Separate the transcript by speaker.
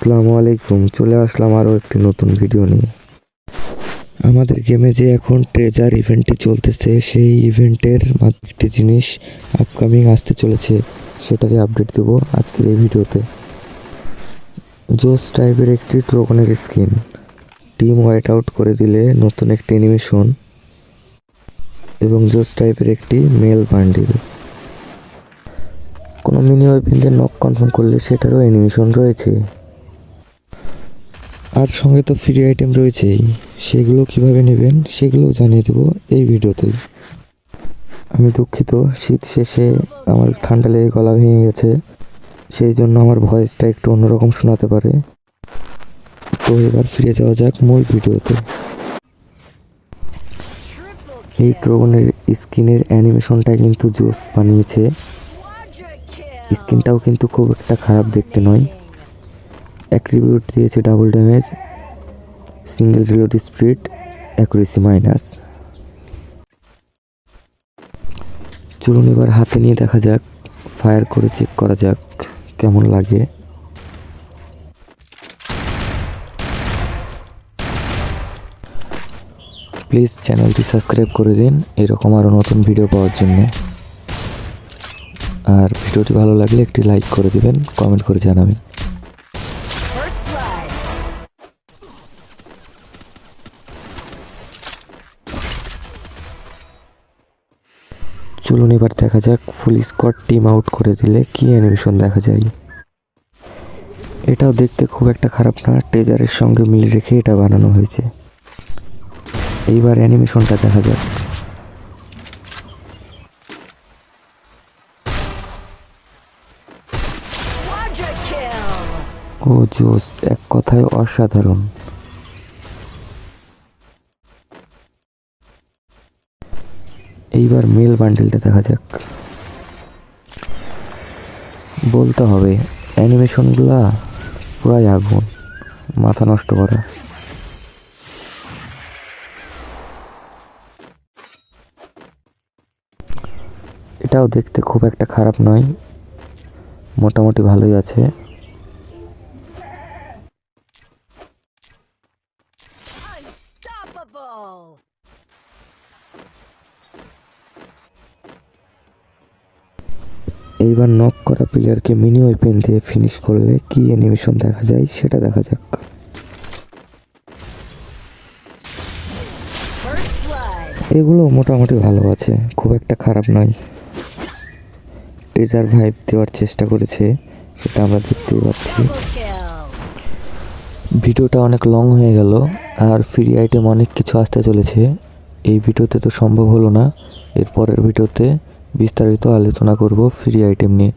Speaker 1: আসসালামু আলাইকুম, চলে আসলাম আরও একটি নতুন ভিডিও নিয়ে। আমাদের গেমে যে এখন ট্রেজার ইভেন্টটি চলতেছে, সেই ইভেন্টের একটি জিনিস আপকামিং আসতে চলেছে, সেটারই আপডেট দেবো আজকের এই ভিডিওতে। জোস টাইপের একটি ড্রাগনের স্কিন, টিম হোয়াইট আউট করে দিলে নতুন একটি অ্যানিমেশন, এবং জোস টাইপের একটি মেল বান্ডিল। কোনো মিনি ওয়েপেনকে নক কনফার্ম করলে সেটারও অ্যানিমেশন রয়েছে। আর সঙ্গে তো ফ্রি আইটেম রয়েছেই, সেগুলো কিভাবে নেবেন সেগুলোও জানিয়ে দেবো এই ভিডিওতেই। আমি দুঃখিত, শীত শেষে আমার ঠান্ডা লেগে গলা ভেঙে গেছে, সেই জন্য আমার ভয়েসটা একটু অন্যরকম শোনাতে পারে। তো এবার ফিরে যাওয়া যাক মূল ভিডিওতে। এই ড্রাগনের স্কিনের অ্যানিমেশনটা কিন্তু জোস বানিয়েছে। স্কিনটাও কিন্তু খুব একটা খারাপ দেখতে নয়। অ্যাট্রিবিউট দিয়েছে double damage, single reload speed, accuracy minus. চলুন এবার হাতে নিয়ে দেখা যাক, ফায়ার করে চেক করা যাক কেমন লাগে। প্লিজ চ্যানেলটি সাবস্ক্রাইব করে দিন এরকম আরও নতুন ভিডিও পাওয়ার জন্য। আর ভিডিওটি ভালো লাগলে একটি লাইক করে দিবেন, কমেন্ট করে জানাবেন। চলুন এবার দেখা যাক ফুল স্কোয়াড টিম আউট করে দিলে কি অ্যানিমেশন দেখা যায়। এটাও দেখতে খুব একটা খারাপ না, ট্রেজারের সঙ্গে মিল রেখে এটা বানানো হয়েছে। এইবার অ্যানিমেশনটা দেখা যাক। ও জোস, এক কথায় অসাধারণ। এইবার মেল বান্ডেলটা দেখা যাক। বলতে হবে অ্যানিমেশনগুলা পুরাই আগুন, মাথা নষ্ট করা। এটাও দেখতে খুব একটা খারাপ নয়, মোটামুটি ভালোই আছে। এইবার নক করা প্লেয়ারকে মিনি ওয়েপেন দিয়ে ফিনিশ করলে কি অ্যানিমেশন দেখা যায় সেটা দেখা যাক। এগুলো মোটামুটি ভালো আছে, খুব একটা খারাপ নয়। ট্রেজার ভাইব দেওয়ার চেষ্টা করেছে, সেটা আমরা দেখতেই পাচ্ছি। ভিডিওটা অনেক লং হয়ে গেল, আর ফ্রি আইটেম অনেক কিছু আসতে চলেছে। এই ভিডিওতে তো সম্ভব হলো না, এর পরের ভিডিওতে বিস্তারিত আলোচনা করব ফ্রি আইটেম নিয়ে।